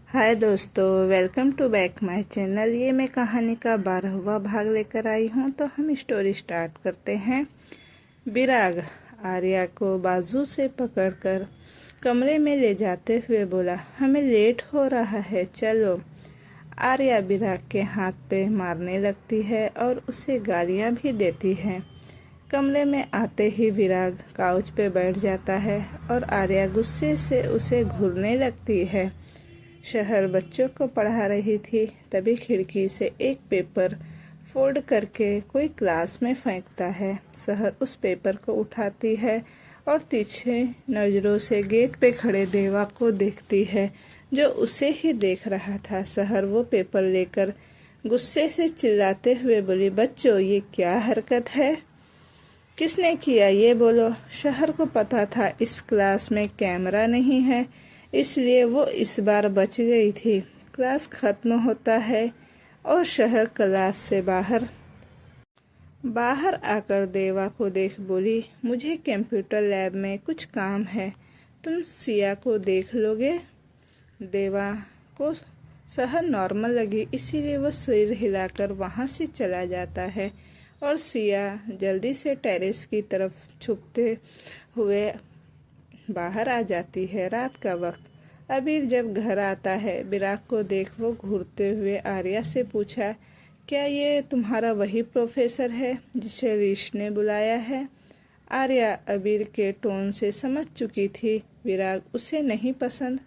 हाय दोस्तों, welcome to back my channel. ये मैं कहानी का 12वां भाग लेकर आई हूँ। तो हम स्टोरी स्टार्ट करते हैं। विराग आर्या को बाजू से पकड़कर कमरे में ले जाते हुए बोला, हमें लेट हो रहा है, चलो। आर्या विराग के हाथ पे मारने लगती है और उसे गालियाँ भी देती है। कमरे में आते ही विराग काउच पे बैठ जाता है और आर्या गुस्से से उसे घूरने लगती है। शहर बच्चों को पढ़ा रही थी, तभी खिड़की से एक पेपर फोल्ड करके कोई क्लास में फेंकता है। शहर उस पेपर को उठाती है और तीखे नजरों से गेट पे खड़े देवा को देखती है, जो उसे ही देख रहा था। शहर वो पेपर लेकर गुस्से से चिल्लाते हुए बोली, बच्चों ये क्या हरकत है? किसने किया ये बोलो। शहर को पता था इस क्लास में कैमरा नहीं है, इसलिए वो इस बार बच गई थी। क्लास खत्म होता है और शहर क्लास से बाहर आकर देवा को देख बोली, मुझे कंप्यूटर लैब में कुछ काम है, तुम सिया को देख लोगे? देवा को शहर नॉर्मल लगी, इसीलिए वो सिर हिलाकर वहाँ से चला जाता है और सिया जल्दी से टेरेस की तरफ छुपते हुए बाहर आ जाती है। रात का वक्त अबीर जब घर आता है, विराग को देख वो घूरते हुए आर्या से पूछा, क्या ये तुम्हारा वही प्रोफेसर है जिसे ऋषि ने बुलाया है? आर्या अबीर के टोन से समझ चुकी थी विराग उसे नहीं पसंद।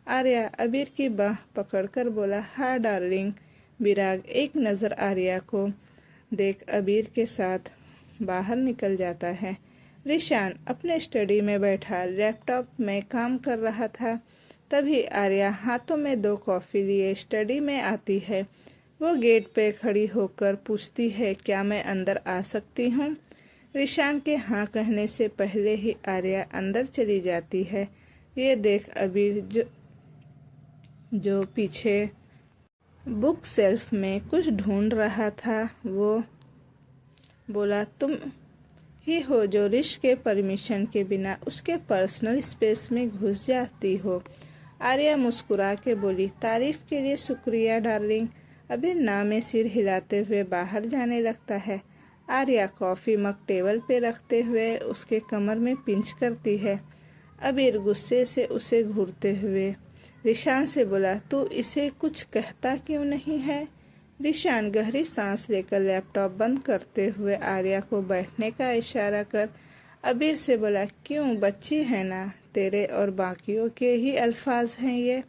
आर्या अबीर की बाह पकड़कर बोला, हाँ डार्लिंग। विराग एक नज़र आर्या को देख अबीर के साथ बाहर निकल जाता है। रिशान अपने स्टडी में बैठा लैपटॉप में काम कर रहा था। तभी आर्या हाथों में 2 कॉफ़ी लिए स्टडी में आती है। वो गेट पे खड़ी होकर पूछती है, क्या मैं अंदर आ सकती हूँ? रिशान के हाँ कहने से पहले ही आर्या अंदर चली जाती है। ये देख अबीर जो पीछे बुक शेल्फ में कुछ ढूंढ रहा था, वो बोला, तुम ही हो जो ऋष के परमिशन के बिना उसके पर्सनल स्पेस में घुस जाती हो। आर्या मुस्कुरा के बोली, तारीफ के लिए शुक्रिया डार्लिंग। अभी ना में सिर हिलाते हुए बाहर जाने लगता है। आर्या कॉफ़ी मग टेबल पे रखते हुए उसके कमर में पिंच करती है। अबीर गुस्से से उसे घूरते हुए रिशान से बोला, तू इसे कुछ कहता क्यों नहीं है? रिशान गहरी सांस लेकर लैपटॉप बंद करते हुए आर्या को बैठने का इशारा कर अबीर से बोला, क्यों बच्ची है ना, तेरे और बाकियों के ही अल्फाज हैं ये।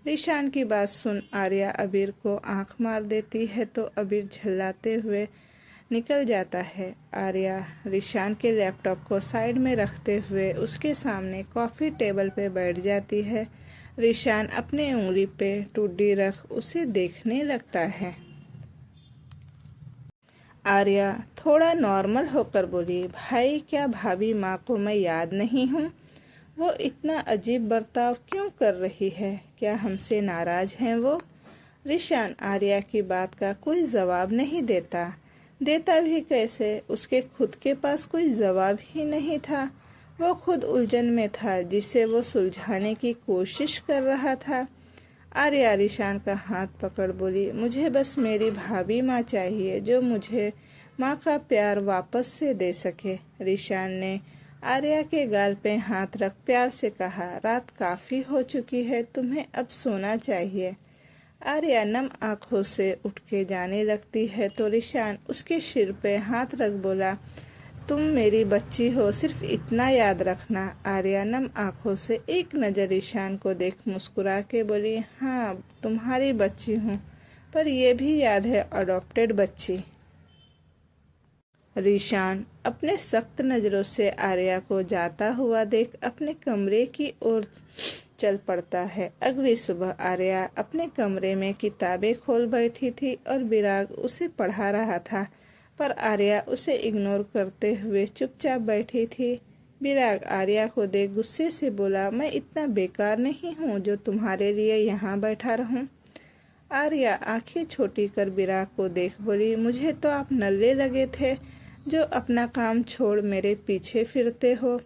रिशान की बात सुन आर्या अबीर को आंख मार देती है तो अबीर झल्लाते हुए निकल जाता है। आर्या रिशान के लैपटॉप को साइड में रखते हुए उसके सामने कॉफ़ी टेबल पे बैठ जाती है। रिशान अपने उंगली पे टुड्डी रख उसे देखने लगता है। आर्या थोड़ा नॉर्मल होकर बोली, भाई क्या भाभी माँ को मैं याद नहीं हूँ? वो इतना अजीब बर्ताव क्यों कर रही है? क्या हमसे नाराज हैं वो? रिशान आर्या की बात का कोई जवाब नहीं देता भी कैसे? उसके खुद के पास कोई जवाब ही नहीं था। वो खुद उलझन में था जिसे वो सुलझाने की कोशिश कर रहा था। आर्या रिशान का हाथ पकड़ बोली, मुझे बस मेरी भाभी माँ चाहिए जो मुझे माँ का प्यार वापस से दे सके। रिशान ने आर्या के गाल पे हाथ रख प्यार से कहा, रात काफ़ी हो चुकी है, तुम्हें अब सोना चाहिए। आर्या नम आंखों से उठ के जाने लगती है तो रिशान उसके सिर पे हाथ रख बोला, तुम मेरी बच्ची हो, सिर्फ इतना याद रखना। आर्या नम आंखों से एक नज़र रिशान को देख मुस्कुरा के बोली, हाँ तुम्हारी बच्ची हूँ, पर यह भी याद है अडॉप्टेड बच्ची। रिशान अपने सख्त नज़रों से आर्या को जाता हुआ देख अपने कमरे की ओर चल पड़ता है। अगली सुबह आर्या अपने कमरे में किताबें खोल बैठी थी और विराग उसे पढ़ा रहा था, पर आर्या उसे इग्नोर करते हुए चुपचाप बैठी थी। विराग आर्या को देख गुस्से से बोला, मैं इतना बेकार नहीं हूँ जो तुम्हारे लिए यहाँ बैठा रहूँ। आर्या आंखें छोटी कर विराग को देख बोली, मुझे तो आप नल्ले लगे थे जो अपना काम छोड़ मेरे पीछे फिरते हो।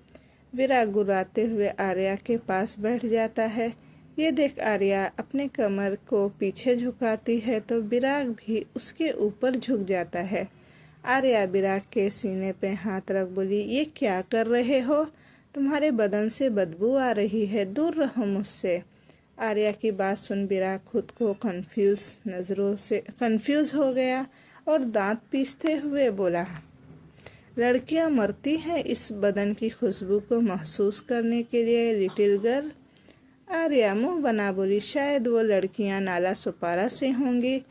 विराग गुर्राते हुए आर्या के पास बैठ जाता है। ये देख आर्या अपने कमर को पीछे झुकाती है तो विराग भी उसके ऊपर झुक जाता है। आर्या विराग के सीने पे हाथ रख बोली, ये क्या कर रहे हो? तुम्हारे बदन से बदबू आ रही है, दूर रहो मुझसे। आर्या की बात सुन विराग खुद को कंफ्यूज हो गया और दांत पीसते हुए बोला, लड़कियां मरती हैं इस बदन की खुशबू को महसूस करने के लिए लिटिल गर्ल। आर्या मुंह बना बोली, शायद वो लड़कियां नाला सुपारा से होंगी,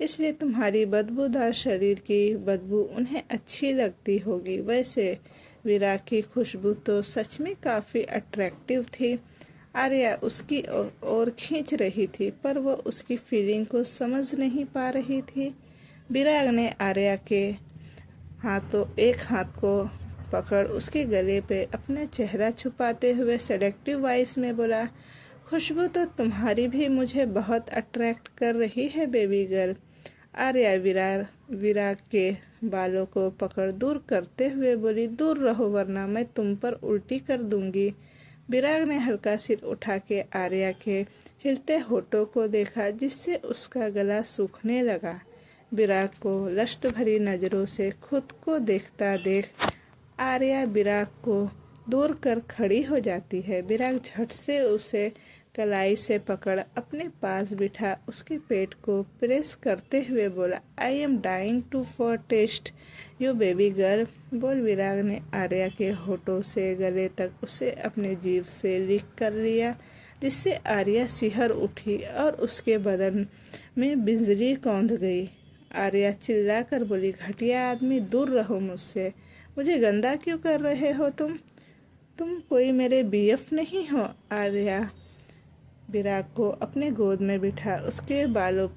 इसलिए तुम्हारी बदबूदार शरीर की बदबू उन्हें अच्छी लगती होगी। वैसे विराग की खुशबू तो सच में काफ़ी अट्रैक्टिव थी। आर्या उसकी ओर खींच रही थी पर वो उसकी फीलिंग को समझ नहीं पा रही थी। विराग ने आर्या के एक हाथ को पकड़ उसके गले पे अपना चेहरा छुपाते हुए सेडेक्टिव वॉइस में बोला, खुशबू तो तुम्हारी भी मुझे बहुत अट्रैक्ट कर रही है बेबी गर्ल। आर्या विराग के बालों को पकड़ दूर करते हुए बोली, दूर रहो वरना मैं तुम पर उल्टी कर दूंगी। विराग ने हल्का सिर उठा के आर्या के हिलते होठों को देखा जिससे उसका गला सूखने लगा। विराग को लस्ट भरी नज़रों से खुद को देखता देख आर्या विराग को दूर कर खड़ी हो जाती है। विराग झट से उसे कलाई से पकड़ अपने पास बिठा उसके पेट को प्रेस करते हुए बोला, I am dying to for test you baby girl. बोल विराग ने आर्या के होठों से गले तक उसे अपने जीभ से लिक कर लिया जिससे आर्या सिहर उठी और उसके बदन में बिजली कौंध गई। आर्या चिल्लाकर बोली, घटिया आदमी, दूर रहो मुझसे। मुझे गंदा क्यों कर रहे हो तुम कोई मेरे बीएफ नहीं हो। आर्या विराग को अपने गोद में बिठा उसके बालों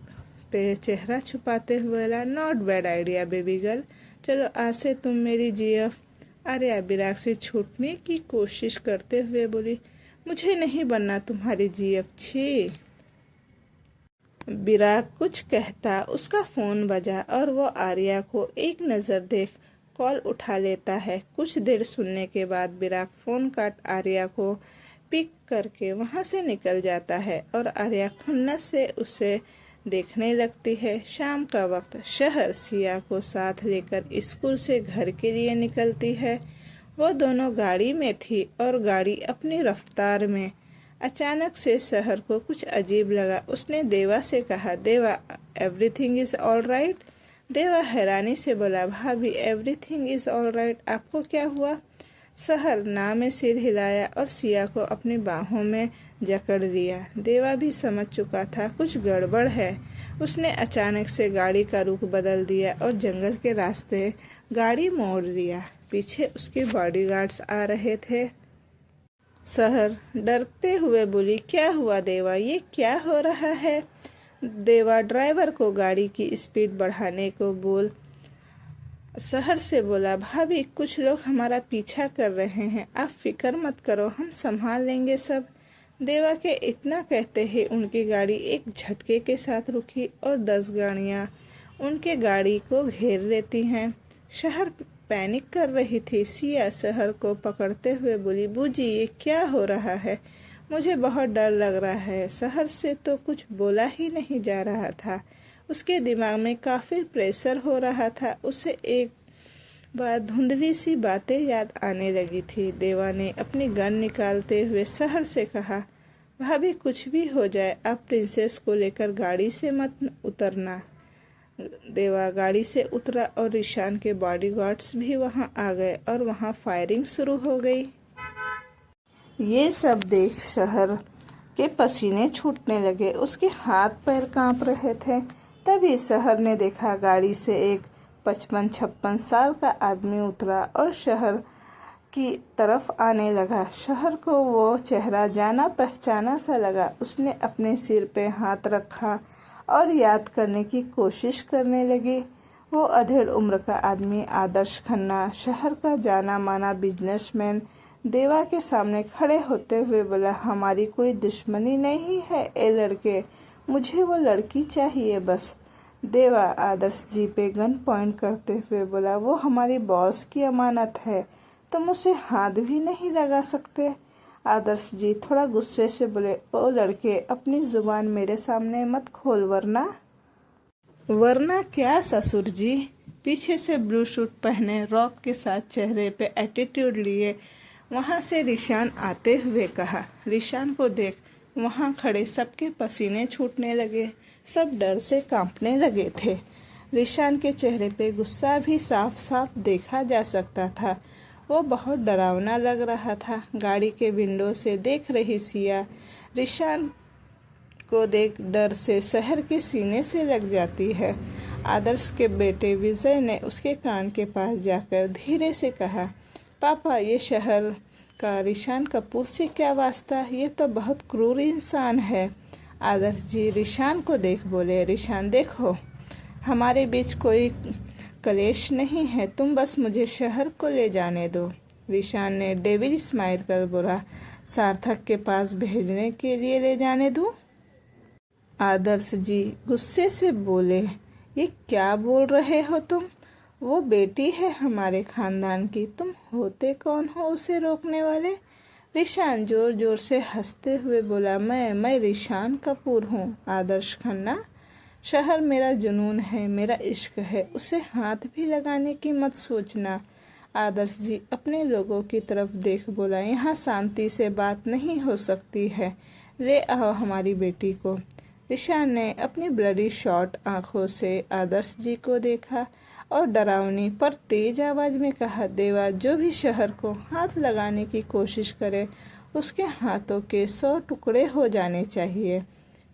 पे चेहरा छुपाते हुए बोला, not bad idea baby girl, चलो आज से तुम मेरी जीएफ। आर्या विराग से छूटने की कोशिश करते हुए बोली, मुझे नहीं बनना तुम्हारी जीएफ, छी। विराग कुछ कहता उसका फोन बजा और वो आर्या को एक नज़र देख कॉल उठा लेता है। कुछ देर सुनने के बाद विराग फोन काट आर्या को पिक करके वहां से निकल जाता है और आर्या खुन्नस से उसे देखने लगती है। शाम का वक्त शहर सिया को साथ लेकर स्कूल से घर के लिए निकलती है। वो दोनों गाड़ी में थी और गाड़ी अपनी रफ्तार में। अचानक से शहर को कुछ अजीब लगा। उसने देवा से कहा, देवा एवरीथिंग इज ऑल राइट। देवा हैरानी से बोला, भाभी एवरीथिंग इज ऑल राइट, आपको क्या हुआ? शहर ना में सिर हिलाया और सिया को अपनी बाहों में जकड़ लिया। देवा भी समझ चुका था कुछ गड़बड़ है। उसने अचानक से गाड़ी का रुख बदल दिया और जंगल के रास्ते गाड़ी मोड़ लिया। पीछे उसके बॉडीगार्ड्स आ रहे थे। शहर डरते हुए बोली, क्या हुआ देवा, ये क्या हो रहा है? देवा ड्राइवर को गाड़ी की स्पीड बढ़ाने को बोल शहर से बोला, भाभी कुछ लोग हमारा पीछा कर रहे हैं, आप फिक्र मत करो, हम संभाल लेंगे सब। देवा के इतना कहते ही उनकी गाड़ी एक झटके के साथ रुकी और 10 गाड़ियां उनके गाड़ी को घेर लेती हैं। शहर पैनिक कर रही थी। सिया शहर को पकड़ते हुए बोली, बूजी ये क्या हो रहा है? मुझे बहुत डर लग रहा है। शहर से तो कुछ बोला ही नहीं जा रहा था। उसके दिमाग में काफ़ी प्रेशर हो रहा था। उसे एक बार धुंधली सी बातें याद आने लगी थी। देवा ने अपनी गन निकालते हुए शहर से कहा, भाभी कुछ भी हो जाए आप प्रिंसेस को लेकर गाड़ी से मत उतरना। देवा गाड़ी से उतरा और ईशान के बॉडीगार्ड्स भी वहां आ गए और वहां फायरिंग शुरू हो गई। ये सब देख शहर के पसीने छूटने लगे। उसके हाथ पैर कांप रहे थे। तभी शहर ने देखा गाड़ी से एक 55-56 साल का आदमी उतरा और शहर की तरफ आने लगा। शहर को वो चेहरा जाना पहचाना सा लगा। उसने अपने सिर पे हाथ रखा और याद करने की कोशिश करने लगी। वो अधेड़ उम्र का आदमी आदर्श खन्ना, शहर का जाना माना बिजनेसमैन, देवा के सामने खड़े होते हुए बोला, हमारी कोई दुश्मनी नहीं है ए लड़के, मुझे वो लड़की चाहिए बस। देवा आदर्श जी पे गन पॉइंट करते हुए बोला, वो हमारी बॉस की अमानत है, तुम उसे हाथ भी नहीं लगा सकते। आदर्श जी थोड़ा गुस्से से बोले, ओ लड़के, अपनी जुबान मेरे सामने मत खोल, वरना क्या ससुर जी। पीछे से ब्लू सूट पहने रॉक के साथ चेहरे पे एटीट्यूड लिए वहां से रिशान आते हुए कहा। रिशान को देख वहां खड़े सबके पसीने छूटने लगे, सब डर से कांपने लगे थे। रिशान के चेहरे पे गुस्सा भी साफ साफ देखा जा सकता था। वो बहुत डरावना लग रहा था। गाड़ी के विंडो से देख रही सिया रिशान को देख डर से शहर के सीने से लग जाती है। आदर्श के बेटे विजय ने उसके कान के पास जाकर धीरे से कहा, पापा, ये शहर का रिशान कपूर से क्या वास्ता, ये तो बहुत क्रूर इंसान है। आदर्श जी रिशान को देख बोले, रिशान देखो, हमारे बीच कोई कलेश नहीं है, तुम बस मुझे शहर को ले जाने दो। रिशान ने डेविल स्माइल कर बोला, सार्थक के पास भेजने के लिए ले जाने दूं? आदर्श जी गुस्से से बोले, ये क्या बोल रहे हो तुम? वो बेटी है हमारे खानदान की, तुम होते कौन हो उसे रोकने वाले? रिशान जोर जोर से हंसते हुए बोला, मैं रिशान कपूर हूँ आदर्श खन्ना। शहर मेरा जुनून है, मेरा इश्क है, उसे हाथ भी लगाने की मत सोचना। आदर्श जी अपने लोगों की तरफ देख बोला, यहाँ शांति से बात नहीं हो सकती है, ले आओ हमारी बेटी को। रिशान ने अपनी ब्लडी शॉर्ट आंखों से आदर्श जी को देखा और डरावनी पर तेज आवाज में कहा, देवा, जो भी शहर को हाथ लगाने की कोशिश करे उसके हाथों के 100 टुकड़े हो जाने चाहिए।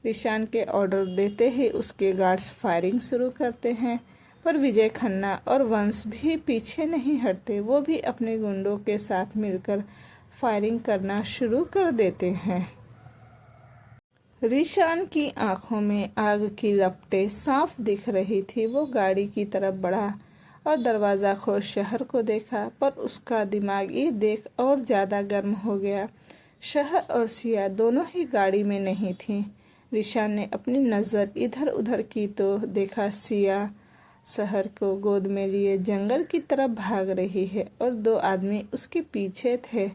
रिशान के ऑर्डर देते ही उसके गार्ड्स फायरिंग शुरू करते हैं, पर विजय खन्ना और वंश भी पीछे नहीं हटते। वो भी अपने गुंडों के साथ मिलकर फायरिंग करना शुरू कर देते हैं। रिशान की आंखों में आग की लपटें साफ दिख रही थी। वो गाड़ी की तरफ बढ़ा और दरवाज़ा खोल शहर को देखा, पर उसका दिमाग ये देख और ज़्यादा गर्म हो गया। शहर और सिया दोनों ही गाड़ी में नहीं थीं। रिशान ने अपनी नज़र इधर उधर की तो देखा सिया शहर को गोद में लिए जंगल की तरफ भाग रही है और 2 आदमी उसके पीछे थे।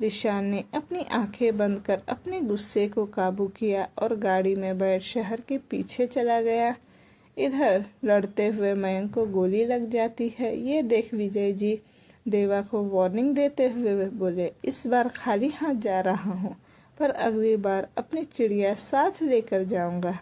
रिशान ने अपनी आंखें बंद कर अपने गुस्से को काबू किया और गाड़ी में बैठ शहर के पीछे चला गया। इधर लड़ते हुए मयंक को गोली लग जाती है। ये देख विजय जी देवा को वार्निंग देते हुए बोले, इस बार खाली हाथ जा रहा हूँ, पर अगली बार अपनी चिड़िया साथ लेकर जाऊंगा।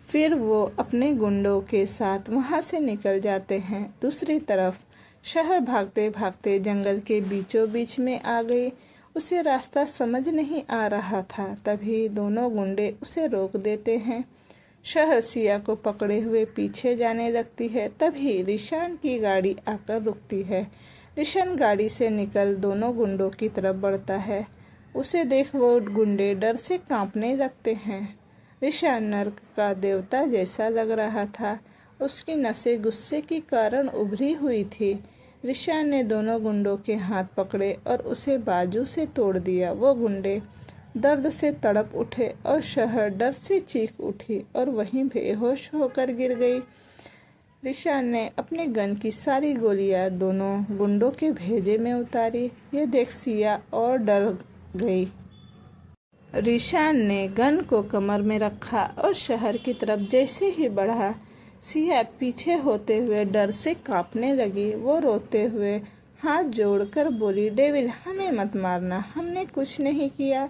फिर वो अपने गुंडों के साथ वहां से निकल जाते हैं। दूसरी तरफ शहर भागते भागते जंगल के बीचों बीच में आ गई। उसे रास्ता समझ नहीं आ रहा था। तभी दोनों गुंडे उसे रोक देते हैं। शहर सिया को पकड़े हुए पीछे जाने लगती है। तभी रिशान की गाड़ी आकर रुकती है। रिशान गाड़ी से निकल दोनों गुंडों की तरफ बढ़ता है। उसे देख वो गुंडे डर से कांपने लगते हैं। रिशान नर्क का देवता जैसा लग रहा था। उसकी नसें गुस्से के कारण उभरी हुई थी। रिशान ने दोनों गुंडों के हाथ पकड़े और उसे बाजू से तोड़ दिया। वो गुंडे दर्द से तड़प उठे और शहर डर से चीख उठी और वहीं बेहोश होकर गिर गई। रिशान ने अपने गन की सारी गोलियां दोनों गुंडों के भेजे में उतारी। ये देख सिया और डर गई। रिशान ने गन को कमर में रखा और शहर की तरफ जैसे ही बढ़ा, सिया पीछे होते हुए डर से कांपने लगी। वो रोते हुए हाथ जोड़कर बोली, डेविल, हमें मत मारना, हमने कुछ नहीं किया।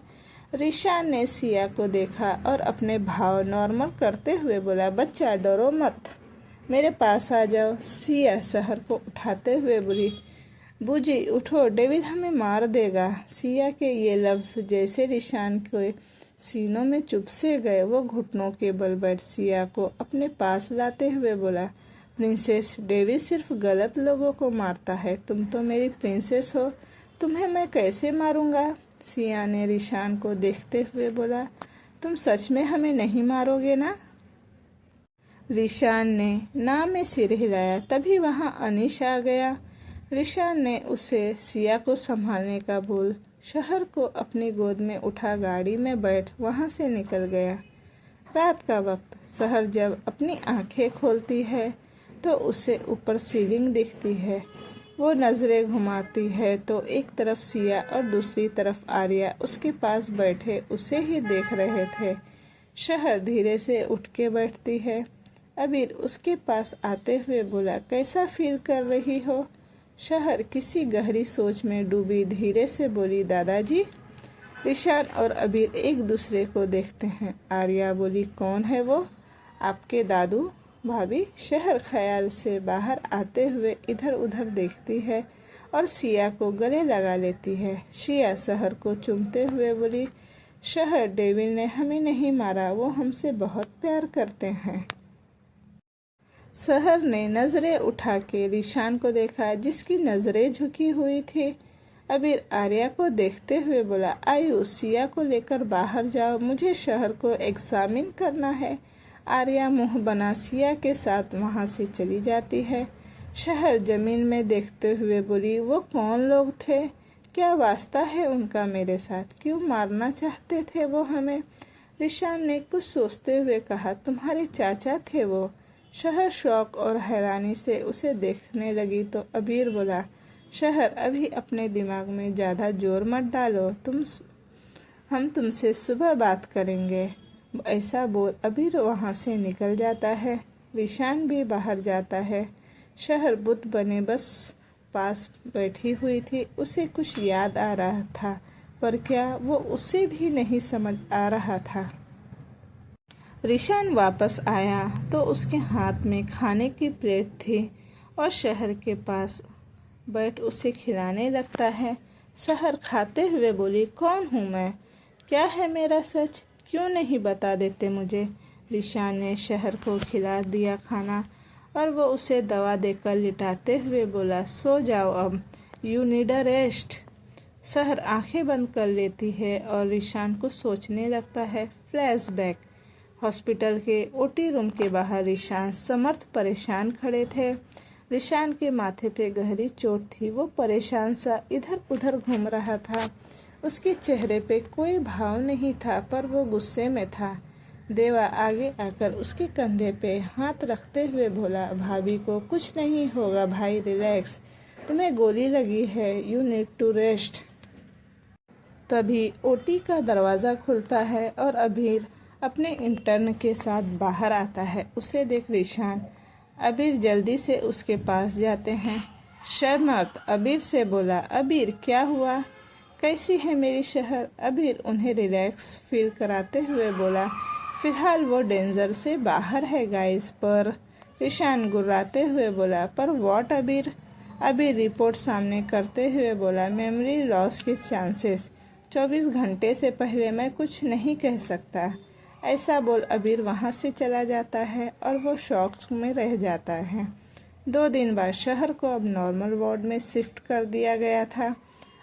रिशान ने सिया को देखा और अपने भाव नॉर्मल करते हुए बोला, बच्चा डरो मत, मेरे पास आ जाओ। सिया शहर को उठाते हुए बोली, बूजी उठो, डेविल हमें मार देगा। सिया के ये लफ्ज जैसे रिशान के सीनों में चुभ से गए। वो घुटनों के बल बैठ सिया को अपने पास लाते हुए बोला, प्रिंसेस, डेविल सिर्फ गलत लोगों को मारता है, तुम तो मेरी प्रिंसेस हो, तुम्हें मैं कैसे मारूंगा। सिया ने रिशान को देखते हुए बोला, तुम सच में हमें नहीं मारोगे ना? रिशान ने ना में सिर हिलाया। तभी वहां अनीश आ गया। रिशान ने उसे सिया को संभालने का बोल शहर को अपनी गोद में उठा गाड़ी में बैठ वहां से निकल गया। रात का वक्त शहर जब अपनी आंखें खोलती है तो उसे ऊपर सीलिंग दिखती है। वो नजरें घुमाती है तो एक तरफ सिया और दूसरी तरफ आर्या उसके पास बैठे उसे ही देख रहे थे। शहर धीरे से उठ के बैठती है। अबीर उसके पास आते हुए बोला, कैसा फील कर रही हो? शहर किसी गहरी सोच में डूबी धीरे से बोली, दादाजी। ईशान और अबीर एक दूसरे को देखते हैं। आर्या बोली, कौन है वो? आपके दादू। भाभी। शहर ख्याल से बाहर आते हुए इधर उधर देखती है और सिया को गले लगा लेती है। सिया शहर को चूमते हुए बोली, शहर, डेविल ने हमें नहीं मारा, वो हमसे बहुत प्यार करते हैं। शहर ने नजरें उठा के ईशान को देखा जिसकी नजरें झुकी हुई थी। अबीर आर्या को देखते हुए बोला, आयु, सिया को लेकर बाहर जाओ, मुझे शहर को एग्जामिन करना है। आर्या मुंह बना सिया के साथ वहां से चली जाती है। शहर जमीन में देखते हुए बोली, वो कौन लोग थे? क्या वास्ता है उनका मेरे साथ? क्यों मारना चाहते थे वो हमें? ईशान ने कुछ सोचते हुए कहा, तुम्हारे चाचा थे वो। शहर शौक और हैरानी से उसे देखने लगी तो अबीर बोला, शहर, अभी अपने दिमाग में ज़्यादा जोर मत डालो, हम तुमसे सुबह बात करेंगे। ऐसा बोल अबीर वहाँ से निकल जाता है। ईशान भी बाहर जाता है। शहर बुत बने बस पास बैठी हुई थी। उसे कुछ याद आ रहा था, पर क्या वो उसे भी नहीं समझ आ रहा था। ईशान वापस आया तो उसके हाथ में खाने की प्लेट थी और शहर के पास बैठ उसे खिलाने लगता है। शहर खाते हुए बोली, कौन हूँ मैं? क्या है मेरा सच? क्यों नहीं बता देते मुझे? ईशान ने शहर को खिला दिया खाना और वो उसे दवा देकर लिटाते हुए बोला, सो जाओ अब, यू नीड अ रेस्ट। शहर आंखें बंद कर लेती है और ईशान को सोचने लगता है। फ्लैशबैक। हॉस्पिटल के ओटी रूम के बाहर ईशान समर्थ परेशान खड़े थे। ईशान के माथे पे गहरी चोट थी। वो परेशान सा इधर उधर घूम रहा था। उसके चेहरे पे कोई भाव नहीं था, पर वो गुस्से में था। देवा आगे आकर उसके कंधे पे हाथ रखते हुए बोला, भाभी को कुछ नहीं होगा भाई, रिलैक्स, तुम्हें गोली लगी है, यू नीड टू रेस्ट। तभी ओटी का दरवाज़ा खुलता है और अबीर अपने इंटर्न के साथ बाहर आता है। उसे देख ईशान अबीर जल्दी से उसके पास जाते हैं। शर्मार्थ अबीर से बोला, अबीर क्या हुआ? कैसी है मेरी शहर? अबीर उन्हें रिलैक्स फील कराते हुए बोला, फिलहाल वो डेंजर से बाहर है गाइस। पर ईशान गुर्राते हुए बोला, पर व्हाट अबीर? अबीर रिपोर्ट सामने करते हुए बोला, मेमोरी लॉस के चांसेस, 24 घंटे से पहले मैं कुछ नहीं कह सकता। ऐसा बोल अबीर वहाँ से चला जाता है और वो शॉक में रह जाता है। 2 दिन बाद शहर को अब नॉर्मल वार्ड में शिफ्ट कर दिया गया था।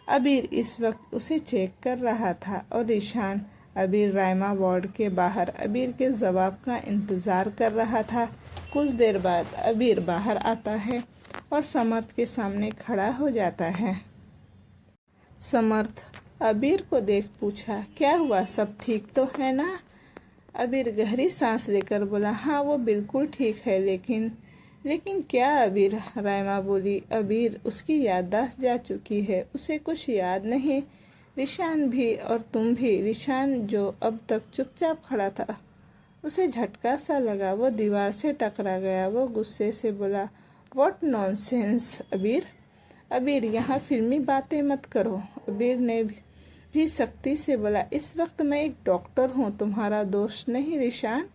अबीर इस वक्त उसे चेक कर रहा था और ईशान अबीर रायमा वार्ड के बाहर अबीर के जवाब का इंतज़ार कर रहा था। कुछ देर बाद अबीर बाहर आता है और समर्थ के सामने खड़ा हो जाता है। समर्थ अबीर को देख पूछा, क्या हुआ, सब ठीक तो है ना? अबीर गहरी सांस लेकर बोला, हाँ वो बिल्कुल ठीक है, लेकिन क्या अबीर? रायमा बोली, अबीर उसकी याददाश्त जा चुकी है, उसे कुछ याद नहीं। ईशान भी और तुम भी। ईशान जो अब तक चुपचाप खड़ा था, उसे झटका सा लगा, वो दीवार से टकरा गया। वो गुस्से से बोला, व्हाट नॉनसेंस अबीर। अबीर यहाँ फिल्मी बातें मत करो। अबीर ने भी सख्ती से बोला, इस वक्त मैं एक डॉक्टर हूँ, तुम्हारा दोस्त नहीं ईशान।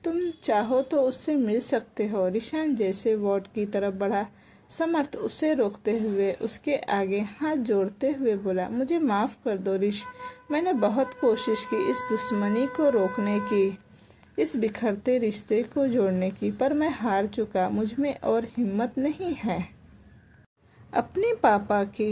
तुम चाहो तो उससे मिल सकते हो। ईशान जैसे वार्ड की तरफ बढ़ा। समर्थ उसे रोकते हुए उसके आगे हाथ जोड़ते हुए बोला, मुझे माफ़ कर दो ऋष, मैंने बहुत कोशिश की इस दुश्मनी को रोकने की, इस बिखरते रिश्ते को जोड़ने की, पर मैं हार चुका, मुझ में और हिम्मत नहीं है। अपने पापा के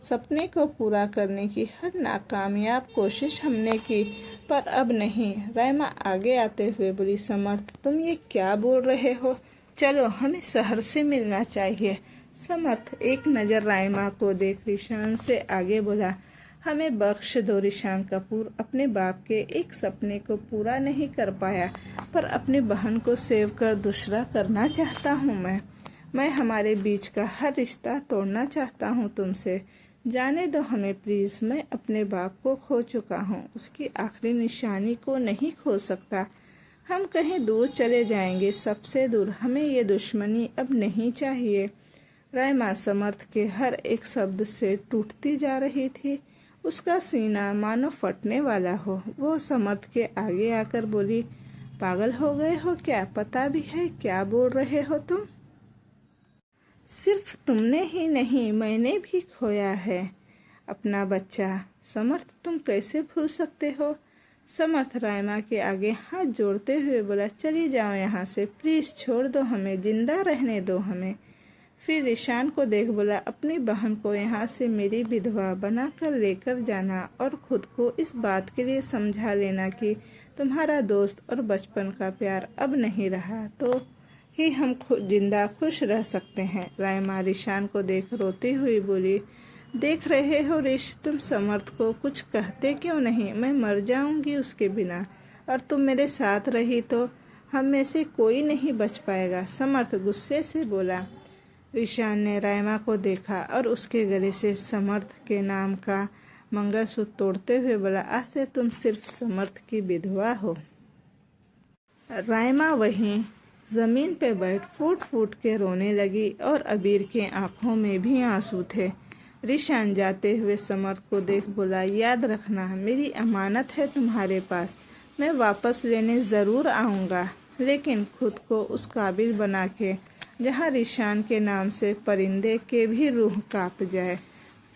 सपने को पूरा करने की हर नाकामयाब कोशिश हमने की, पर अब नहीं। रायमा आगे आते हुए बोली, समर्थ तुम ये क्या बोल रहे हो? चलो हमें शहर से मिलना चाहिए। समर्थ एक नज़र रायमा को देख ईशान से आगे बोला, हमें बख्श दो ईशान कपूर, अपने बाप के एक सपने को पूरा नहीं कर पाया, पर अपनी बहन को सेव कर दूसरा करना चाहता हूँ मैं। मैं हमारे बीच का हर रिश्ता तोड़ना चाहता हूँ तुमसे। जाने दो हमें प्लीज़। मैं अपने बाप को खो चुका हूँ, उसकी आखिरी निशानी को नहीं खो सकता। हम कहीं दूर चले जाएंगे, सबसे दूर। हमें ये दुश्मनी अब नहीं चाहिए। रायमा समर्थ के हर एक शब्द से टूटती जा रही थी। उसका सीना मानो फटने वाला हो। वो समर्थ के आगे आकर बोली, पागल हो गए हो क्या? पता भी है क्या बोल रहे हो तुम? सिर्फ तुमने ही नहीं, मैंने भी खोया है अपना बच्चा। समर्थ, तुम कैसे भूल सकते हो? समर्थ रायमा के आगे हाथ जोड़ते हुए बोला, चली जाओ यहाँ से, प्लीज़ छोड़ दो हमें, जिंदा रहने दो हमें। फिर ईशान को देख बोला, अपनी बहन को यहाँ से मेरी विधवा बनाकर लेकर जाना और खुद को इस बात के लिए समझा लेना कि तुम्हारा दोस्त और बचपन का प्यार अब नहीं रहा, तो ही हम जिंदा खुश रह सकते हैं। रायमा ईशान को देख रोती हुई बोली, देख रहे हो ऋष, तुम समर्थ को कुछ कहते क्यों नहीं? मैं मर जाऊंगी उसके बिना, और तुम मेरे साथ रही तो हम में से कोई नहीं बच पाएगा। समर्थ गुस्से से बोला। ईशान ने रायमा को देखा और उसके गले से समर्थ के नाम का मंगलसूत्र तोड़ते हुए बोला, आज से तुम सिर्फ समर्थ की विधवा हो। रायमा वहीं जमीन पे बैठ फूट फूट के रोने लगी और अबीर के आंखों में भी आंसू थे। ईशान जाते हुए समर्थ को देख बोला, याद रखना, मेरी अमानत है तुम्हारे पास, मैं वापस लेने ज़रूर आऊँगा, लेकिन खुद को उस काबिल बना के जहाँ ईशान के नाम से परिंदे के भी रूह कांप जाए।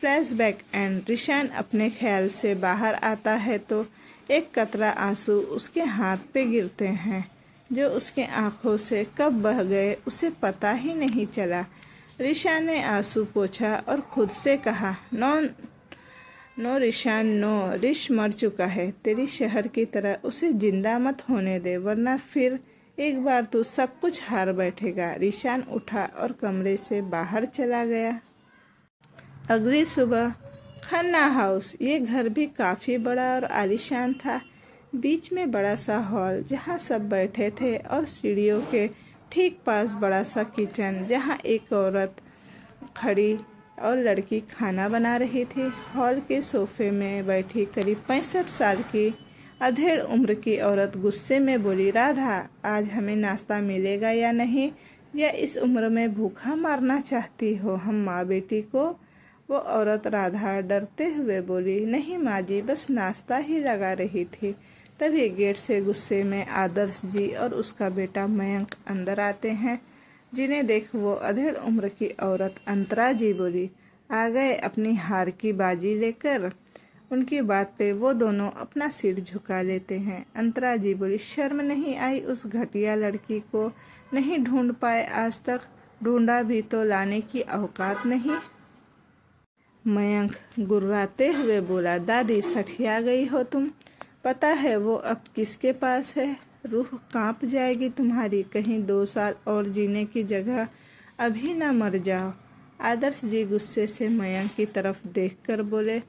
Flashback and. ईशान अपने ख्याल से बाहर आता है तो एक कतरा आंसू उसके हाथ पे गिरते हैं, जो उसके आंखों से कब बह गए उसे पता ही नहीं चला। ईशान ने आंसू पोंछा और खुद से कहा, नो ईशान नो, ऋष मर चुका है, तेरी शहर की तरह उसे जिंदा मत होने दे, वरना फिर एक बार तू सब कुछ हार बैठेगा। ईशान उठा और कमरे से बाहर चला गया। अगली सुबह खन्ना हाउस। ये घर भी काफ़ी बड़ा और आलीशान था। बीच में बड़ा सा हॉल जहाँ सब बैठे थे और सीढ़ियों के ठीक पास बड़ा सा किचन जहाँ एक औरत खड़ी और लड़की खाना बना रही थी। हॉल के सोफे में बैठी करीब 65 साल की अधेड़ उम्र की औरत गुस्से में बोली, राधा, आज हमें नाश्ता मिलेगा या नहीं, या इस उम्र में भूखा मारना चाहती हो हम माँ बेटी को? वो औरत राधा डरते हुए बोली, नहीं माँ जी, बस नाश्ता ही लगा रही थी। तभी गेट से गुस्से में आदर्श जी और उसका बेटा मयंक अंदर आते हैं, जिन्हें देख वो अधेड़ उम्र की औरत अंतरा जी बोली, आ गए अपनी हार की बाजी लेकर। उनकी बात पे वो दोनों अपना सिर झुका लेते हैं। अंतरा जी बोली, शर्म नहीं आई उस घटिया लड़की को? नहीं ढूंढ पाए आज तक? ढूंढा भी तो लाने की औकात नहीं। मयंक गुर्राते हुए बोला, दादी सठिया गई हो तुम, पता है वो अब किसके पास है? रूह कांप जाएगी तुम्हारी, कहीं 2 साल और जीने की जगह अभी ना मर जाओ। आदर्श जी गुस्से से मयंक की तरफ देखकर बोले,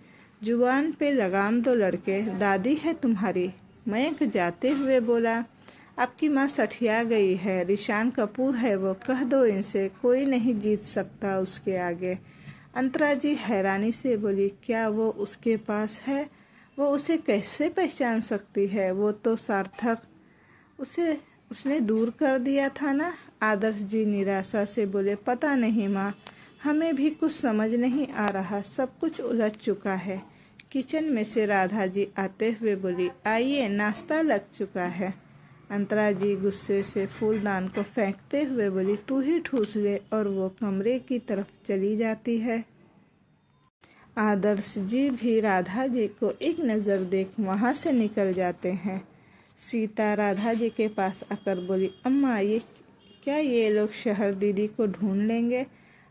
जुबान पे लगाम दो लड़के, दादी है तुम्हारी। मयंक जाते हुए बोला, आपकी माँ सठिया गई है, ईशान कपूर है वो, कह दो इनसे, कोई नहीं जीत सकता उसके आगे। अंतरा जी हैरानी से बोली, क्या वो उसके पास है? वो उसे कैसे पहचान सकती है? वो तो सार्थक उसने दूर कर दिया था ना। आदर्श जी निराशा से बोले, पता नहीं माँ, हमें भी कुछ समझ नहीं आ रहा, सब कुछ उलझ चुका है। किचन में से राधा जी आते हुए बोली, आइए नाश्ता लग चुका है। अंतरा जी गुस्से से फूलदान को फेंकते हुए बोली, तू ही ठूस ले, और वो कमरे की तरफ चली जाती है। आदर्श जी भी राधा जी को एक नज़र देख वहाँ से निकल जाते हैं। सीता राधा जी के पास आकर बोली, अम्मा, क्या ये लोग शहर दीदी को ढूंढ लेंगे?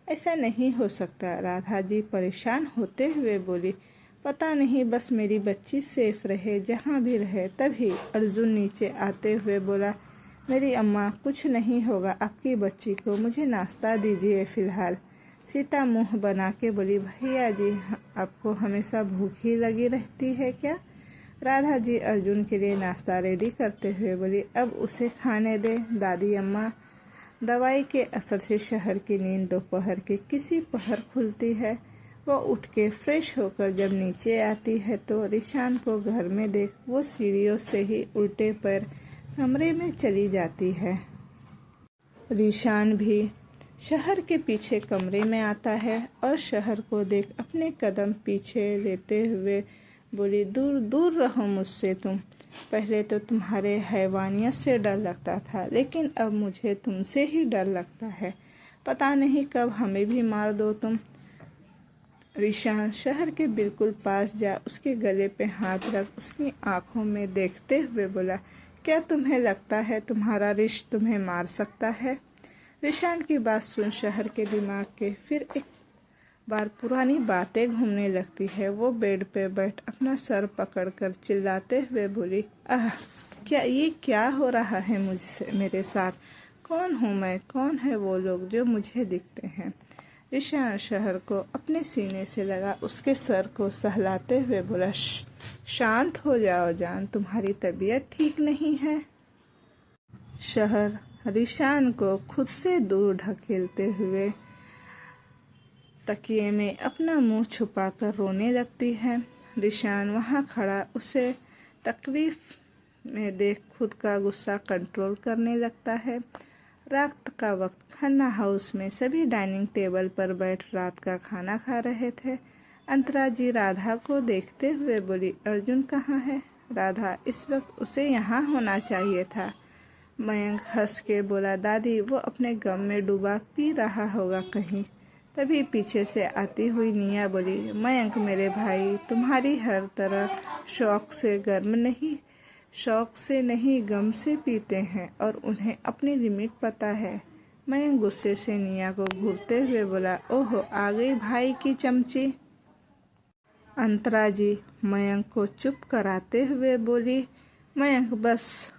ऐसा नहीं हो सकता। राधा जी परेशान होते हुए बोली, पता नहीं, बस मेरी बच्ची सेफ रहे जहाँ भी रहे। तभी अर्जुन नीचे आते हुए बोला, मेरी अम्मा, कुछ नहीं होगा आपकी बच्ची को, मुझे नाश्ता दीजिए फ़िलहाल। सीता मुंह बना के बोली, भैया जी, आपको हमेशा भूखी लगी रहती है क्या? राधा जी अर्जुन के लिए नाश्ता रेडी करते हुए बोली, अब उसे खाने दे दादी अम्मा, दवाई के असर से शहर की नींद दोपहर के किसी पहर खुलती है। वो उठ के फ्रेश होकर जब नीचे आती है तो रिशान को घर में देख वो सीढ़ियों से ही उल्टे पैर कमरे में चली जाती है। रिशान भी शहर के पीछे कमरे में आता है और शहर को देख अपने कदम पीछे लेते हुए बोली, दूर दूर रहो मुझसे तुम। पहले तो तुम्हारे हैवानियत से डर लगता था, लेकिन अब मुझे तुमसे ही डर लगता है। पता नहीं कब हमें भी मार दो तुम। रिशान शहर के बिल्कुल पास जा उसके गले पे हाथ रख उसकी आंखों में देखते हुए बोला, क्या तुम्हें लगता है तुम्हारा रिश तुम्हें मार सकता है? रिशान की बात सुन शहर के दिमाग के फिर एक बार पुरानी बातें घूमने लगती है। वो बेड पे बैठ अपना सर पकड़कर चिल्लाते हुए बोली, आह, क्या हो रहा है मुझसे, मेरे साथ? कौन हूँ मैं? कौन है वो लोग जो मुझे दिखते हैं? रिशान शहर को अपने सीने से लगा उसके सर को सहलाते हुए बोला, शांत हो जाओ जान, तुम्हारी तबीयत ठीक नहीं है। शहर रिशान को खुद से दूर ढकेलते हुए तकिए में अपना मुंह छुपाकर रोने लगती है। रिशान वहां खड़ा उसे तकलीफ में देख खुद का गुस्सा कंट्रोल करने लगता है। रात का वक्त खन्ना हाउस में सभी डाइनिंग टेबल पर बैठ रात का खाना खा रहे थे। अंतरा जी राधा को देखते हुए बोली, अर्जुन कहाँ है? राधा, इस वक्त उसे यहाँ होना चाहिए था। मयंक हंस के बोला, दादी वो अपने गम में डूबा पी रहा होगा कहीं। तभी पीछे से आती हुई निया बोली, मयंक मेरे भाई, तुम्हारी हर तरह शौक से नहीं गम से पीते हैं और उन्हें अपनी लिमिट पता है। मयंक गुस्से से निया को घूरते हुए बोला, ओहो, आ गई भाई की चमची। अंतरा जी मयंक को चुप कराते हुए बोली, मयंक बस,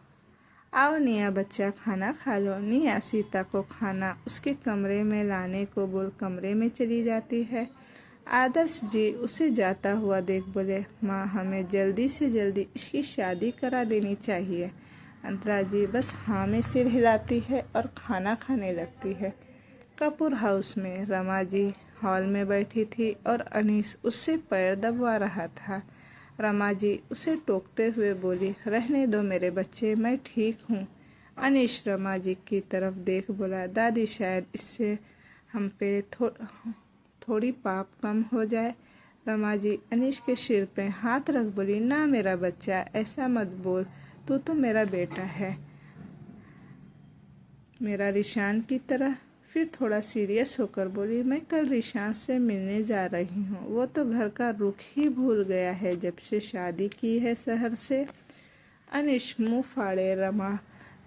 आओ निया बच्चा खाना खा लो। निया सीता को खाना उसके कमरे में लाने को बोल कमरे में चली जाती है। आदर्श जी उसे जाता हुआ देख बोले, माँ हमें जल्दी से जल्दी इसकी शादी करा देनी चाहिए। अंतरा जी बस हाँ में सिर हिलाती है और खाना खाने लगती है। कपूर हाउस में रमा जी हॉल में बैठी थी और अनीस उससे पैर दबवा रहा था। रमा जी उसे टोकते हुए बोली, रहने दो मेरे बच्चे, मैं ठीक हूँ। अनीश रमा जी की तरफ देख बोला, दादी शायद इससे हम पे थोड़ी पाप कम हो जाए। रमा जी अनीश के सिर पे हाथ रख बोली, ना मेरा बच्चा, ऐसा मत बोल, तू तो मेरा बेटा है, मेरा रिशान की तरह। फिर थोड़ा सीरियस होकर बोली, मैं कल रिशान से मिलने जा रही हूँ। वो तो घर का रुख ही भूल गया है जब से शादी की है शहर से। अनीश मुंह फाड़े रमा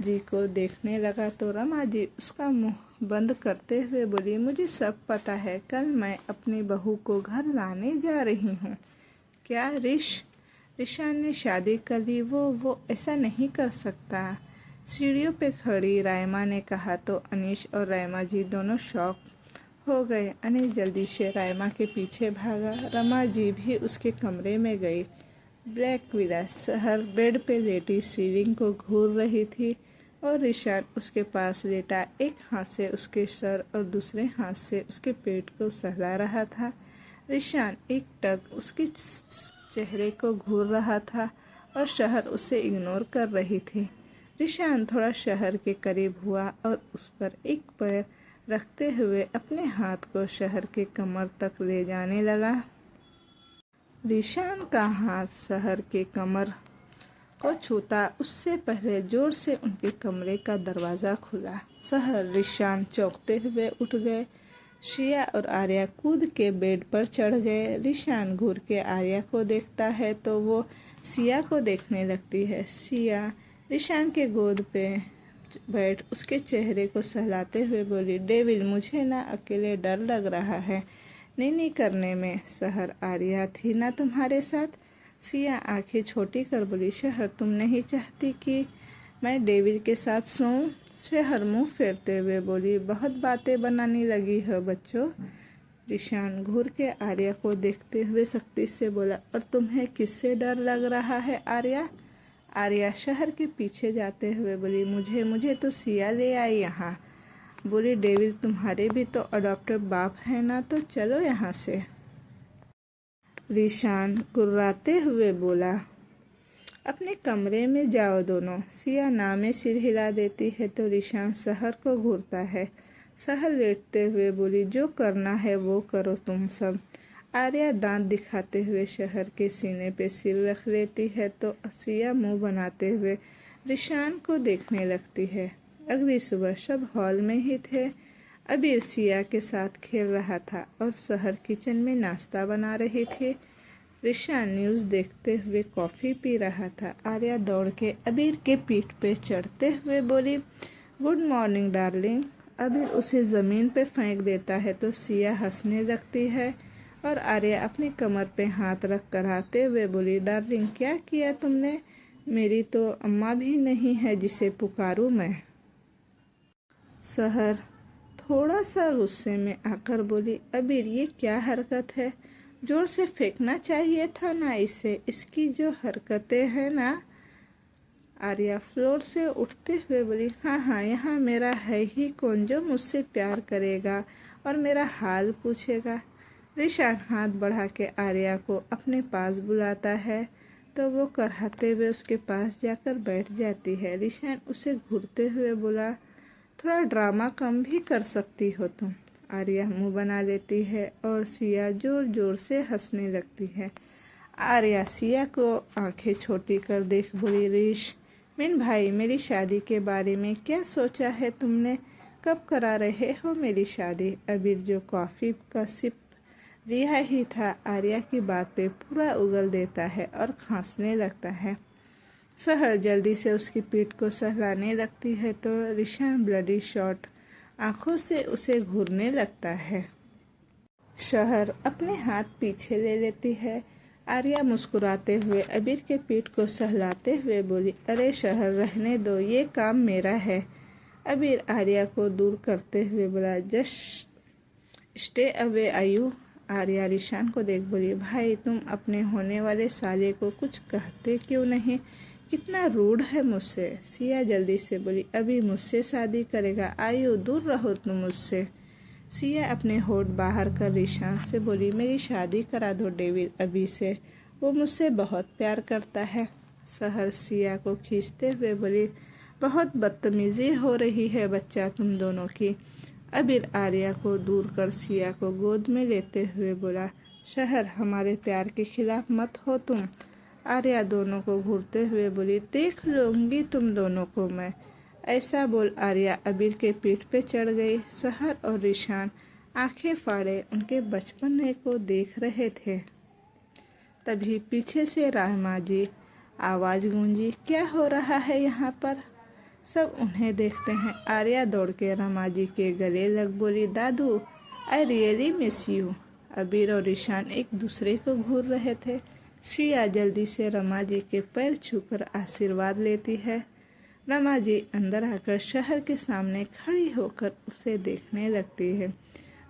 जी को देखने लगा तो रमा जी उसका मुंह बंद करते हुए बोली, मुझे सब पता है, कल मैं अपनी बहू को घर लाने जा रही हूँ। क्या रिशान ने शादी कर ली? वो ऐसा नहीं कर सकता। सीढ़ियों पे खड़ी रायमा ने कहा तो अनीश और रायमा जी दोनों शॉक हो गए। अनीश जल्दी से रायमा के पीछे भागा। रमा जी भी उसके कमरे में गई। ब्लैक विला शहर बेड पे लेटी सीलिंग को घूर रही थी और रिशान उसके पास लेटा एक हाथ से उसके सर और दूसरे हाथ से उसके पेट को सहला रहा था। रिशान एक टक उसके चेहरे को घूर रहा था और शहर उसे इग्नोर कर रही थी। रिशान थोड़ा शहर के करीब हुआ और उस पर एक पैर रखते हुए अपने हाथ को शहर के कमर तक ले जाने लगा। रिशान का हाथ शहर के कमर को छूता उससे पहले जोर से उनके कमरे का दरवाज़ा खुला। शहर रिशान चौंकते हुए उठ गए। शिया और आर्या कूद के बेड पर चढ़ गए। रिशान घूर के आर्या को देखता है तो वो सिया को देखने लगती है। सिया रिशान के गोद पे बैठ उसके चेहरे को सहलाते हुए बोली, डेविल मुझे ना अकेले डर लग रहा है नीनी करने में। शहर आर्या थी ना तुम्हारे साथ? सिया आंखें छोटी कर बोली, शहर तुम नहीं चाहती कि मैं डेविल के साथ सोऊं? शहर मुंह फेरते हुए बोली, बहुत बातें बनाने लगी है बच्चों। रिशान घूर के आर्या को देखते हुए सख्ती से बोला, और तुम्हें किससे डर लग रहा है आर्या? आर्या शहर के पीछे जाते हुए बोली, मुझे तो सिया ले आई यहाँ। बोली, डेविल तुम्हारे भी तो अडॉप्टिव बाप है ना, तो चलो यहाँ से। रिशान गुर्राते हुए बोला, अपने कमरे में जाओ दोनों। सिया ना में सिर हिला देती है तो रिशान सहर को घूरता है। सहर लेटते हुए बोली, जो करना है वो करो तुम सब। आर्या दांत दिखाते हुए शहर के सीने पे सिर रख लेती है तो सिया मुंह बनाते हुए रिशान को देखने लगती है। अगली सुबह सब हॉल में ही थे। अबीर सिया के साथ खेल रहा था और सहर किचन में नाश्ता बना रही थी। रिशान न्यूज़ देखते हुए कॉफ़ी पी रहा था। आर्या दौड़ के अबीर के पीठ पे चढ़ते हुए बोली, गुड मॉर्निंग डार्लिंग। अबीर उसे ज़मीन पे फेंक देता है तो सिया हंसने लगती है और आर्या अपनी कमर पे हाथ रख कर आते हुए बोली, डार्लिंग क्या किया तुमने? मेरी तो अम्मा भी नहीं है जिसे पुकारूं मैं। सहर थोड़ा सा गुस्से में आकर बोली, अबीर ये क्या हरकत है? जोर से फेंकना चाहिए था ना इसे, इसकी जो हरकतें हैं ना। आर्या फ्लोर से उठते हुए बोली, हाँ हाँ, यहाँ मेरा है ही कौन जो मुझसे प्यार करेगा और मेरा हाल पूछेगा। रिशान हाथ बढ़ा के आर्या को अपने पास बुलाता है तो वो कराहते हुए उसके पास जाकर बैठ जाती है। रिशान उसे घूरते हुए बोला, थोड़ा ड्रामा कम भी कर सकती हो तुम। आर्या मुंह बना लेती है और सिया जोर जोर से हंसने लगती है। आर्या सिया को आंखें छोटी कर देख बोली, ऋष मीन भाई, मेरी शादी के बारे में क्या सोचा है तुमने? कब करा रहे हो मेरी शादी? अबीर जो कॉफ़ी का सिप रिहा ही था, आर्या की बात पे पूरा उगल देता है और खांसने लगता है। सहर जल्दी से उसकी पीठ को सहलाने लगती है तो रिशान ब्लडी शॉट आंखों से उसे घूरने लगता है। शहर अपने हाथ पीछे ले लेती है। आर्या मुस्कुराते हुए अबीर के पीठ को सहलाते हुए बोली, अरे शहर रहने दो, ये काम मेरा है। अबीर आर्या को दूर करते हुए बोला, जस्ट स्टे अवे आयु। आर्या रिशान को देख बोली, भाई तुम अपने होने वाले साले को कुछ कहते क्यों नहीं? कितना रूड है मुझसे। सिया जल्दी से बोली, अभी मुझसे शादी करेगा? आयु दूर रहो तुम मुझसे। सिया अपने होठ बाहर कर रिशान से बोली, मेरी शादी करा दो डेविड अभी से, वो मुझसे बहुत प्यार करता है। सहर सिया को खींचते हुए बोली, बहुत बदतमीजी हो रही है बच्चा तुम दोनों की। अबीर आर्या को दूर कर सिया को गोद में लेते हुए बोला, शहर हमारे प्यार के खिलाफ मत हो तुम। आर्या दोनों को घूरते हुए बोली, देख लूंगी तुम दोनों को मैं। ऐसा बोल आर्या अबीर के पीठ पे चढ़ गई। सहर और रिशान आंखें फाड़े उनके बचपने को देख रहे थे। तभी पीछे से रामा जी आवाज़ गूंजी, क्या हो रहा है यहाँ पर? सब उन्हें देखते हैं। आर्या दौड़ के रमा जी के गले लग बोली, दादू आई रियली मिस यू। अबीर और रिशान एक दूसरे को घूर रहे थे। सिया जल्दी से रमा जी के पैर छूकर आशीर्वाद लेती है। रमा जी अंदर आकर शहर के सामने खड़ी होकर उसे देखने लगती है।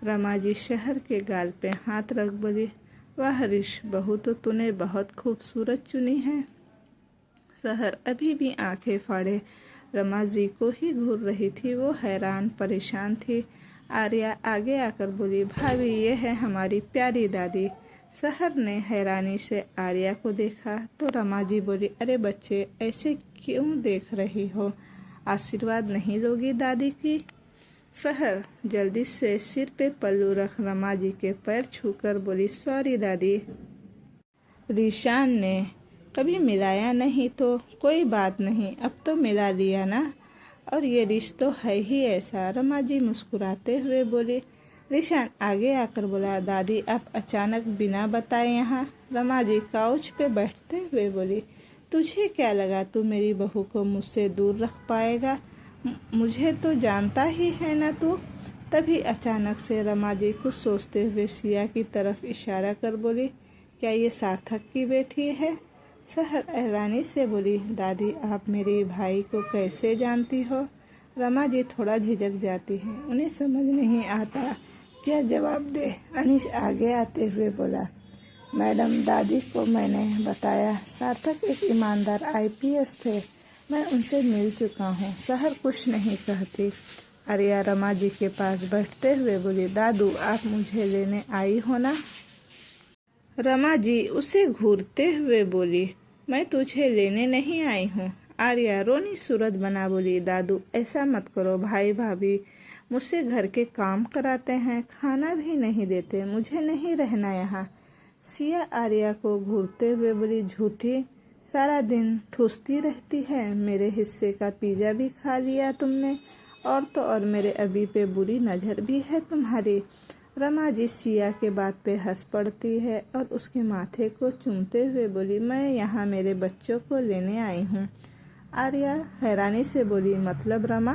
रमा जी शहर के गाल पे हाथ रख बोली, वाह ऋष, बहू तो तूने बहुत खूबसूरत चुनी है। शहर अभी भी आंखें फाड़े रमा जी को ही घूर रही थी। वो हैरान परेशान थी। आर्या आगे आकर बोली, भाभी ये है हमारी प्यारी दादी। सहर ने हैरानी से आर्या को देखा तो रमा जी बोली, अरे बच्चे ऐसे क्यों देख रही हो? आशीर्वाद नहीं लोगी दादी की? सहर जल्दी से सिर पे पल्लू रख रमा जी के पैर छूकर बोली, सॉरी दादी। रिशान ने कभी मिलाया नहीं तो कोई बात नहीं, अब तो मिला लिया ना, और ये रिश्ता है ही ऐसा। रमा जी मुस्कुराते हुए बोली। रिशान आगे आकर बोला, दादी आप अचानक बिना बताए यहाँ? रमा जी काउच पे बैठते हुए बोली, तुझे क्या लगा तू मेरी बहू को मुझसे दूर रख पाएगा? मुझे तो जानता ही है ना तू। तभी अचानक से रमा जी कुछ सोचते हुए सिया की तरफ इशारा कर बोली, क्या ये सार्थक की बेटी है? सहर हैरानी से बोली, दादी आप मेरे भाई को कैसे जानती हो? रमा जी थोड़ा झिझक जाती है, उन्हें समझ नहीं आता क्या जवाब दे। अनीश आगे आते हुए बोला, मैडम दादी को मैंने बताया, सार्थक एक ईमानदार IPS थे, मैं उनसे मिल चुका हूँ। सहर कुछ नहीं कहती। आर्या रमा जी के पास बैठते हुए बोली, दादू आप मुझे लेने आई हो ना? रमा जी उसे घूरते हुए बोली, मैं तुझे लेने नहीं आई हूँ। आर्या रोनी सूरत बना बोली, दादू ऐसा मत करो, भाई भाभी मुझसे घर के काम कराते हैं, खाना भी नहीं देते, मुझे नहीं रहना यहाँ। सिया आर्या को घूरते हुए बोली, झूठी, सारा दिन ठूसती रहती है, मेरे हिस्से का पिज्जा भी खा लिया तुमने, और तो और मेरे अभी पे बुरी नज़र भी है तुम्हारी। रमा जी सिया के बात पे हंस पड़ती है और उसके माथे को चूमते हुए बोली, मैं यहाँ मेरे बच्चों को लेने आई हूँ। आर्या हैरानी से बोली, मतलब रमा?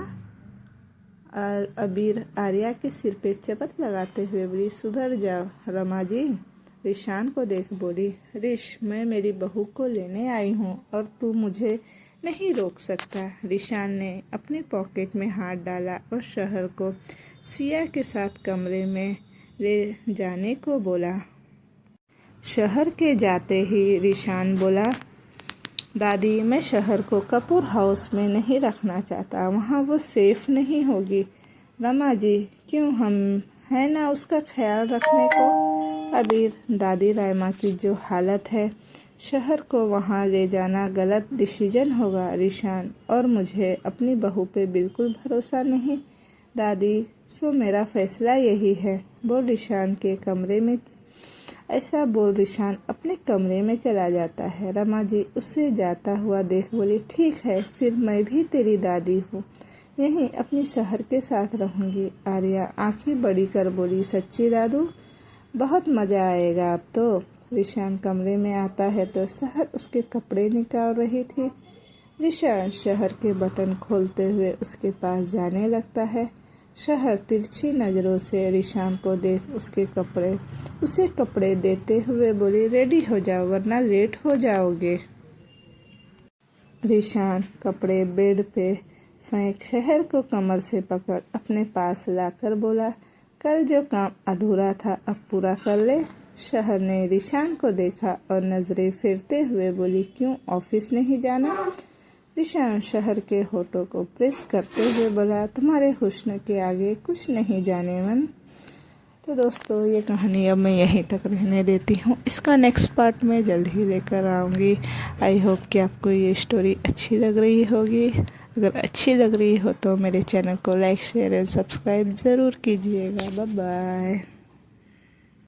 और अबीर आर्या के सिर पे चपत लगाते हुए बोली, सुधर जाओ रमा जी। रिशान को देख बोली, रिश मैं मेरी बहू को लेने आई हूँ और तू मुझे नहीं रोक सकता। रिशान ने अपने पॉकेट में हाथ डाला और शहर को सिया के साथ कमरे में ले जाने को बोला। शहर के जाते ही रिशान बोला, दादी मैं शहर को कपूर हाउस में नहीं रखना चाहता, वहाँ वो सेफ नहीं होगी। रमा जी क्यों, हम है ना उसका ख्याल रखने को। अबीर दादी रायमा की जो हालत है, शहर को वहाँ ले जाना गलत डिसीजन होगा रिशान, और मुझे अपनी बहू पे बिल्कुल भरोसा नहीं दादी, सो मेरा फैसला यही है। बोल रिशान के कमरे में ऐसा बोल रिशान अपने कमरे में चला जाता है। रमा जी उससे जाता हुआ देख बोली, ठीक है फिर मैं भी तेरी दादी हूँ, यहीं अपनी शहर के साथ रहूँगी। आर्या आंखें बड़ी कर बोली, सच्ची दादू? बहुत मज़ा आएगा अब तो। रिशान कमरे में आता है तो शहर उसके कपड़े निकाल रही थी। रिशान शहर के बटन खोलते हुए उसके पास जाने लगता है। शहर तिरछी नज़रों से रिशान को देख उसे कपड़े देते हुए बोली, रेडी हो जाओ वरना लेट हो जाओगे। रिशान कपड़े बेड पे फेंक शहर को कमर से पकड़ अपने पास लाकर बोला, कल जो काम अधूरा था अब पूरा कर ले। शहर ने रिशान को देखा और नजरें फेरते हुए बोली, क्यों ऑफिस नहीं जाना? रिशान शहर के होठों को प्रेस करते हुए बोला, तुम्हारे हुस्न के आगे कुछ नहीं जाने मन। तो दोस्तों ये कहानी अब मैं यहीं तक रहने देती हूँ, इसका नेक्स्ट पार्ट मैं जल्द ही लेकर आऊँगी। आई होप कि आपको ये स्टोरी अच्छी लग रही होगी। अगर अच्छी लग रही हो तो मेरे चैनल को लाइक शेयर एंड सब्सक्राइब ज़रूर कीजिएगा। Bye bye.